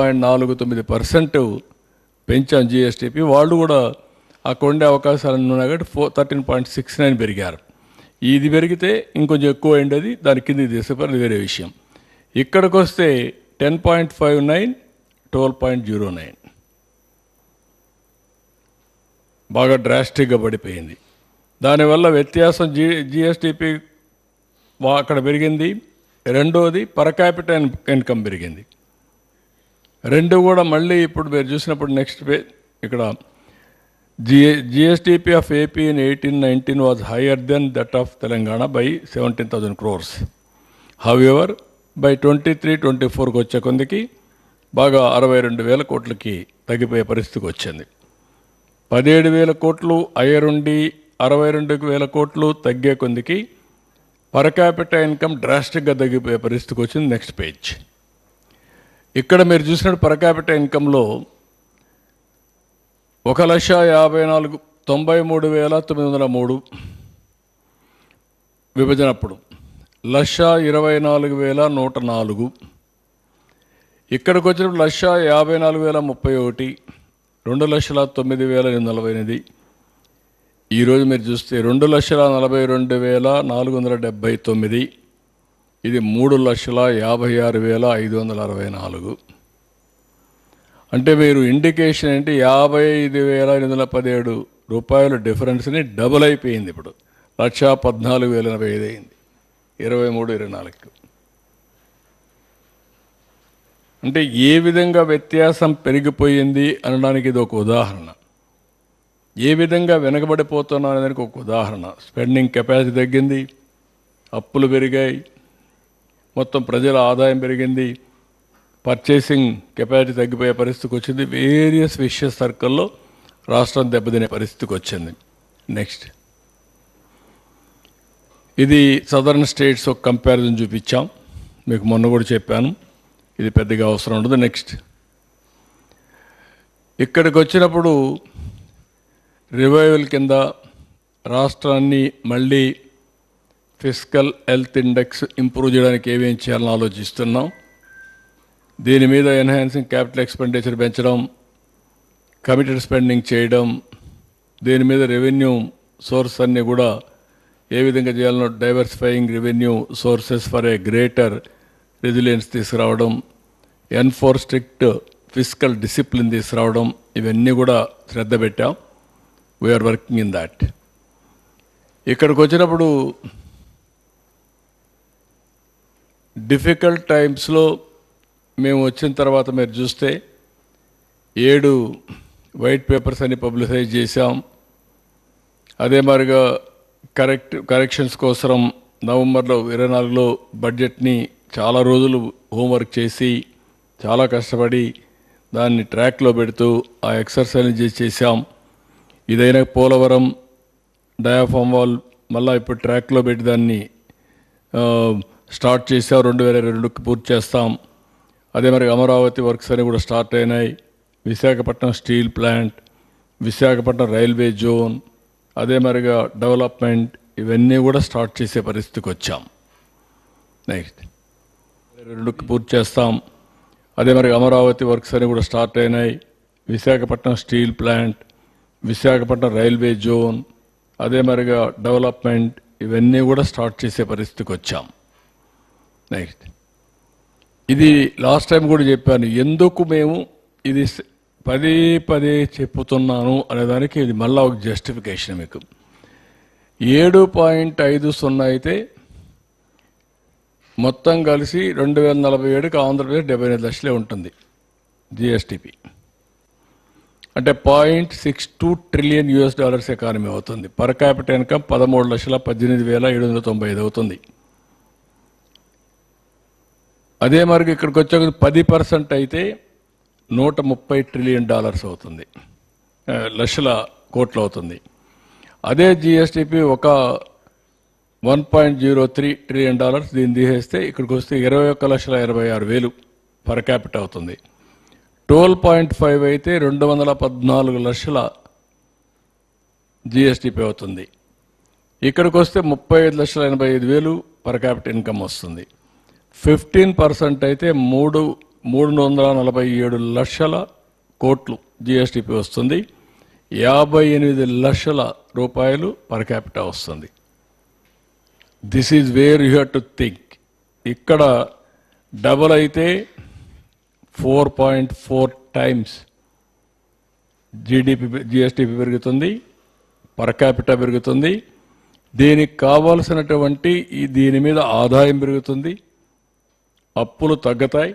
13.49% పెంచాం జిఎస్టిపి. వాళ్ళు కూడా అక్కడ ఉండే అవకాశాలు ఉన్నాయి కాబట్టి 13.69 పెరిగారు. ఇది పెరిగితే ఇంకొంచెం ఎక్కువ అయింది, దాని కింద తీసేపారు, వేరే విషయం. ఇక్కడికి వస్తే 10.59, 12.09 బాగా డ్రాస్టిక్గా పడిపోయింది. దానివల్ల వ్యత్యాసం జిఎస్టిపి అక్కడ పెరిగింది. రెండోది పర్ క్యాపిటల్ ఇన్కమ్ పెరిగింది. రెండు కూడా మళ్ళీ ఇప్పుడు మీరు చూసినప్పుడు నెక్స్ట్ ఇక్కడ GSDP of AP in 18-19 was higher than that of Telangana by 17,000 crores. However by 23-24కి వచ్చే కొందికి బాగా 62,000 కోట్లకి తగ్గిపోయే పరిస్థితికి వచ్చింది. 17,000 కోట్లు అయ్యరుండి 62,000 కోట్లు తగ్గే కొందికి పర్ క్యాపిటల్ ఇన్కమ్ డ్రాస్టిక్గా తగ్గిపోయే పరిస్థితికి వచ్చింది. Next page. ఇక్కడ మీరు చూసినట్టు పర్ క్యాపిటల్ ఇన్కంలో 1,93,903 విభజన అప్పుడు 1,24,104. ఇక్కడికి వచ్చినప్పుడు 1,54,031, 2,09,848. ఈరోజు మీరు చూస్తే 2,42,479, ఇది 3,56,564. అంటే మీరు ఇండికేషన్ ఏంటి, 55,817 రూపాయల డిఫరెన్స్ని డబుల్ అయిపోయింది. ఇప్పుడు 1,14,085 అయింది 23-24. అంటే ఏ విధంగా వ్యత్యాసం పెరిగిపోయింది అనడానికి ఇది ఒక ఉదాహరణ. ఏ విధంగా వెనకబడిపోతున్నా అనేదానికి ఒక ఉదాహరణ. స్పెండింగ్ కెపాసిటీ తగ్గింది, అప్పులు పెరిగాయి, మొత్తం ప్రజల ఆదాయం పెరిగింది, పర్చేసింగ్ కెపాసిటీ తగ్గిపోయే పరిస్థితికి వచ్చింది. వేరియస్ విషయ సర్కిల్లో రాష్ట్రం దెబ్బతినే పరిస్థితికి వచ్చింది. నెక్స్ట్, ఇది సదర్న్ స్టేట్స్ ఒక కంపారిజన్ చూపించాం, మీకు మొన్న కూడా చెప్పాను, ఇది పెద్దగా అవసరం ఉండదు. నెక్స్ట్, ఇక్కడికి వచ్చినప్పుడు రివైవల్ కింద రాష్ట్రాన్ని మళ్ళీ ఫిస్కల్ హెల్త్ ఇండెక్స్ ఇంప్రూవ్ చేయడానికి ఏమేం చేయాలని ఆలోచిస్తున్నాం. దీని మీద ఎన్హాన్సింగ్ క్యాపిటల్ ఎక్స్పెండిచర్ పెంచడం, కమిటెడ్ స్పెండింగ్ చేయడం, దీని మీద రెవెన్యూ సోర్స్ అన్నీ కూడా ఏ విధంగా చేయాలనో diversifying revenue sources for a greater resilience తీసుకురావడం, ఎన్ఫోర్ స్ట్రిక్ట్ ఫిస్కల్ డిసిప్లిన్ తీసుకురావడం, ఇవన్నీ కూడా శ్రద్ధ పెట్టాం. We're working in that. ఇక్కడికి వచ్చినప్పుడు డిఫికల్ట్ టైమ్స్లో మేము వచ్చిన తర్వాత మీరు చూస్తే 7 వైట్ పేపర్స్ అని పబ్లిసైజ్ చేశాం. అదే మాదిరిగా కరెక్షన్స్ కోసం నవంబర్లో 24లో బడ్జెట్ని చాలా రోజులు హోంవర్క్ చేసి చాలా కష్టపడి దాన్ని ట్రాక్లో పెడుతూ ఆ ఎక్సర్సైజ్ చేసాం. ఇదైనా పోలవరం డయాఫామ్ వాల్ మళ్ళీ ఇప్పుడు ట్రాక్లో పెట్టి దాన్ని స్టార్ట్ చేసాం. 2022కి పూర్తి చేస్తాం. అదే మరి అమరావతి వర్క్స్ అని కూడా స్టార్ట్ అయినాయి. Visakhapatnam steel plant, Visakhapatnam railway zone, అదే మరిగా డెవలప్మెంట్, ఇవన్నీ కూడా స్టార్ట్ చేసే పరిస్థితికి వచ్చాం. నెక్స్ట్ 2022కి పూర్తి చేస్తాం. అదే మరి అమరావతి వర్క్స్ అని కూడా స్టార్ట్ అయినాయి. Visakhapatnam steel plant, Visakhapatnam railway zone, అదే మరిగా డెవలప్మెంట్, ఇవన్నీ కూడా స్టార్ట్ చేసే పరిస్థితికి వచ్చాం. నెక్స్ట్, ఇది లాస్ట్ టైం కూడా చెప్పాను, ఎందుకు మేము ఇది పదే పదే చెప్పుతున్నాను అనేదానికి ఇది మళ్ళా ఒక జస్టిఫికేషన్. మీకు 7.50 అయితే మొత్తం కలిసి 2047కి ఆంధ్రప్రదేశ్ 75 లక్షలే ఉంటుంది జిఎస్టిపి. అంటే $0.62 ట్రిలియన్ ఎకానమీ అవుతుంది. పర్ క్యాపిటల్ ఇన్కమ్ 13,18,795 అవుతుంది. అదే మరి ఇక్కడికి వచ్చే 10% అయితే $130 ట్రిలియన్ అవుతుంది, లక్షల కోట్లు అవుతుంది. అదే జిఎస్టిపి ఒక $1.03 ట్రిలియన్ దీన్ని తీసేస్తే ఇక్కడికి వస్తే 21,86,000 పర్ క్యాపిటల్ అవుతుంది. 12.5 అయితే 214 లక్షల జిఎస్టిపి అవుతుంది. ఇక్కడికి వస్తే 35,85,000 పర్ క్యాపిటల్ ఇన్కమ్ వస్తుంది. 15% అయితే 347 లక్షల కోట్లు జిఎస్టిపి వస్తుంది. 58 లక్షల రూపాయలు పర్ క్యాపిటా వస్తుంది. This is where you have to think. ఇక్కడ డబల్ అయితే 4.4 టైమ్స్ జిఎస్టిపి పెరుగుతుంది, పర్ క్యాపిటా పెరుగుతుంది. దీనికి కావాల్సినటువంటి దీని మీద ఆదాయం పెరుగుతుంది, అప్పులు తగ్గుతాయి.